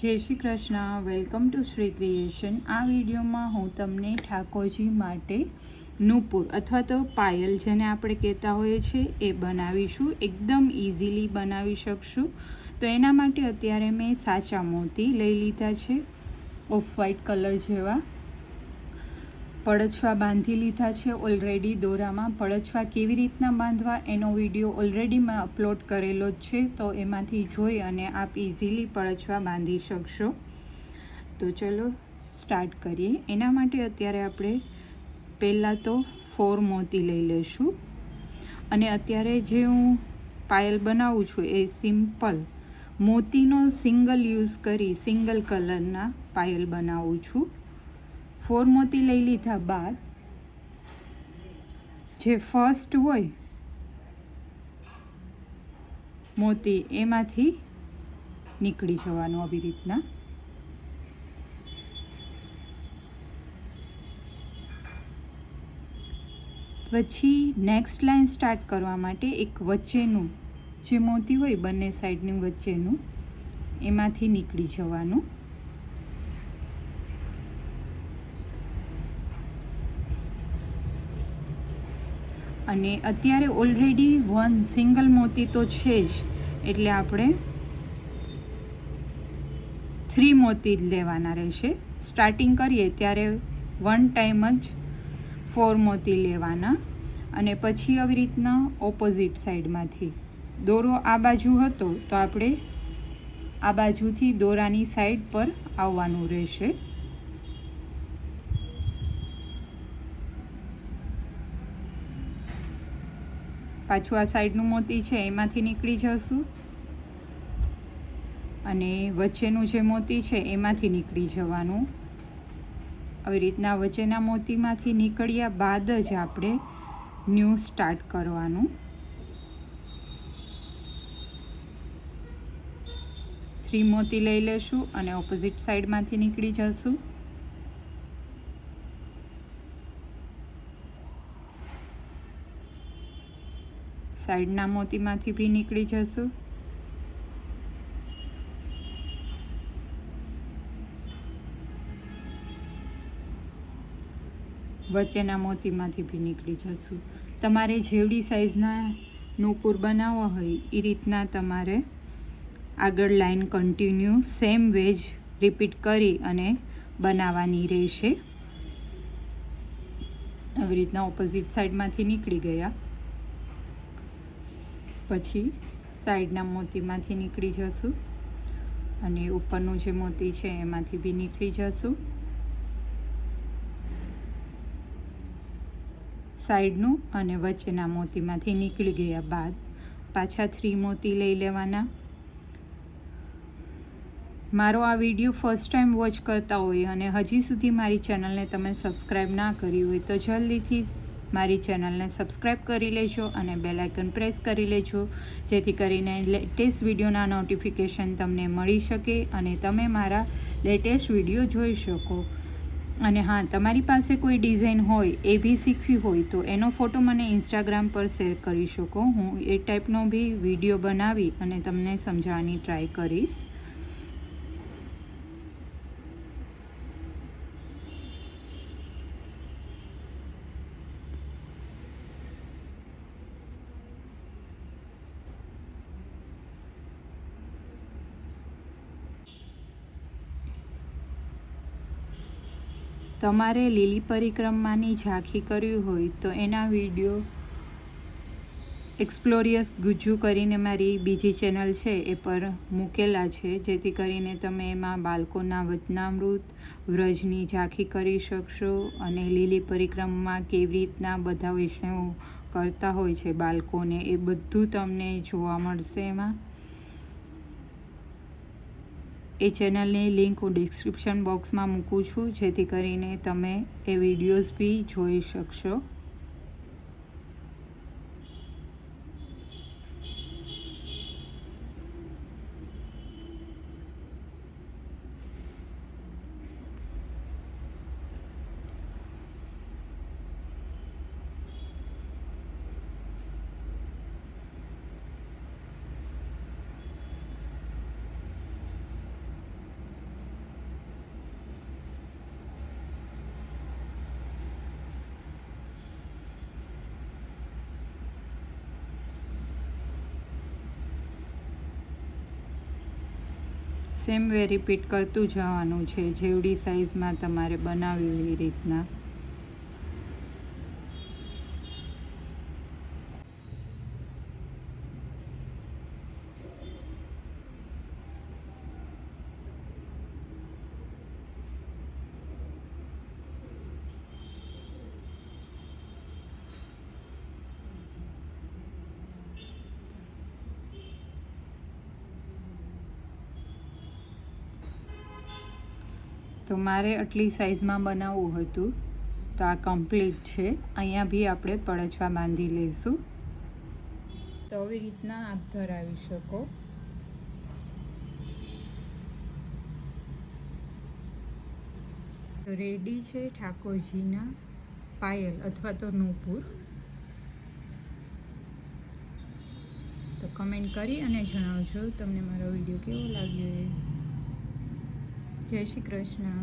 જય Shri Krishna. Welcome to Shri creation. આ વિડીયોમાં હું તમને ઠાકોરજી માટે નૂપુર અથવા તો પાયલ જેને આપણે કહેતા હોઈએ છીએ એ બનાવીશું. એકદમ ઇઝીલી બનાવી શકશું. તો એના માટે અત્યારે મેં સાચા મોતી લઈ લીધા છે, ઓફ વ્હાઈટ કલર જેવા. પડછવા બાંધી લીધા છે ઓલરેડી દોરામાં. પડછવા કેવી રીતના બાંધવા એનો વિડીયો ઓલરેડી મેં અપલોડ કરેલો જ છે, તો એમાંથી જોઈ અને આપ ઇઝીલી પડછવા બાંધી શકશો. તો ચલો સ્ટાર્ટ કરીએ. એના માટે અત્યારે આપણે પહેલાં તો 4 મોતી લઈ લઈશું. અને અત્યારે જે હું પાયલ બનાવું છું એ સિમ્પલ મોતીનો સિંગલ યુઝ કરી સિંગલ કલરના પાયલ બનાવું છું. 4 મોતી લઈ લીધા બાદ જે ફર્સ્ટ હોય મોતી એમાંથી નીકળી જવાનું આવી રીતના. પછી નેક્સ્ટ લાઇન સ્ટાર્ટ કરવા માટે એક વચ્ચેનું જે મોતી હોય બંને સાઈડની વચ્ચેનું એમાંથી નીકળી જવાનું. અને અત્યારે ઓલરેડી 1 સિંગલ મોતી તો છે જ, એટલે આપણે 3 મોતી જ લેવાના રહેશે. સ્ટાર્ટિંગ કરીએ ત્યારે 1 ટાઈમ જ 4 મોતી લેવાના. અને પછી આવી રીતના ઓપોઝિટ સાઈડમાંથી દોરો આ બાજુ હતો તો આપણે આ બાજુથી દોરાની સાઈડ પર આવવાનું રહેશે. પાછું આ સાઈડનું મોતી છે એમાંથી નીકળી જશું અને વચ્ચેનું જે મોતી છે એમાંથી નીકળી જવાનું. આવી રીતના વચ્ચેના મોતીમાંથી નીકળ્યા બાદ જ આપણે ન્યૂ સ્ટાર્ટ કરવાનું. 3 મોતી લઈ લેશું અને ઓપોઝિટ સાઈડમાંથી નીકળી જશું. સાઈડના મોતીમાંથી બી નીકળી જશું. વચ્ચેના મોતીમાંથી બી નીકળી જશું. તમારે જેવડી સાઈઝના નૂપુર બનાવવા હોય એ રીતના તમારે આગળ લાઈન કન્ટિન્યુ સેમ વેજ રિપીટ કરી અને બનાવવાની રહેશે. આવી રીતના ઓપોઝિટ સાઈડમાંથી નીકળી ગયા પછી સાઈડના મોતીમાંથી નીકળી જશું અને ઉપરનું જે મોતી છે એમાંથી બી નીકળી જશું. સાઈડનું અને વચ્ચેના મોતીમાંથી નીકળી ગયા બાદ પાછા 3 મોતી લઈ લેવાના. મારો આ વિડીયો ફર્સ્ટ ટાઈમ વોચ કરતા હોય અને હજી સુધી મારી ચેનલને તમે સબસ્ક્રાઈબ ના કરી હોય તો જલ્દીથી મારી ચેનલને સબસ્ક્રાઈબ કરી લેજો અને બેલ આઇકન પ્રેસ કરી લેજો, જેથી કરીને લેટેસ્ટ વિડીયોના નોટિફિકેશન તમને મળી શકે અને તમે મારા લેટેસ્ટ વિડીયો જોઈ શકો. અને હા, તમારી પાસે કોઈ ડિઝાઇન હોય એ બી શીખવી હોય તો એનો ફોટો મને ઇન્સ્ટાગ્રામ પર શેર કરી શકો. હું એ ટાઈપનો બી વિડીયો બનાવી અને તમને સમજાવવાની ટ્રાય કરીશ. તમારે લીલી પરિક્રમાની ઝાંખી કરવી હોય તો એના વિડીયો એક્સપ્લોરિયસ ગુજ્જુ કરીને મારી બીજી ચેનલ છે એ પર મૂકેલા છે, જેથી કરીને તમે એમાં બાળકોના વચનામૃત વ્રજની ઝાંખી કરી શકશો અને લીલી પરિક્રમામાં કેવી રીતના બધા વૈષ્ણવો કરતા હોય છે બાળકોને, એ બધું તમને જોવા મળશે એમાં. એ ચેનલની લિંક હું ડિસ્ક્રિપ્શન બોક્સમાં મૂકું છું, જેથી કરીને તમે એ વિડીયોઝ બી જોઈ શકશો. સેમ વે રિપીટ કરતું જવાનું છે, જેવડી સાઇઝમાં તમારે બનાવ્યું એ રીતના. તો મારે આટલી સાઇઝમાં બનાવવું હતું, તો આ કમ્પ્લીટ છે. અહીંયા બી આપણે પળછવા બાંધી લઈશું. તો આવી રીતના આપ ધરાવી શકો. તો રેડી છે ઠાકોરજીના પાયલ અથવા તો નૂપુર. તો કમેન્ટ કરી અને જણાવજો તમને મારો વિડીયો કેવો લાગ્યો. જય શ્રી કૃષ્ણ.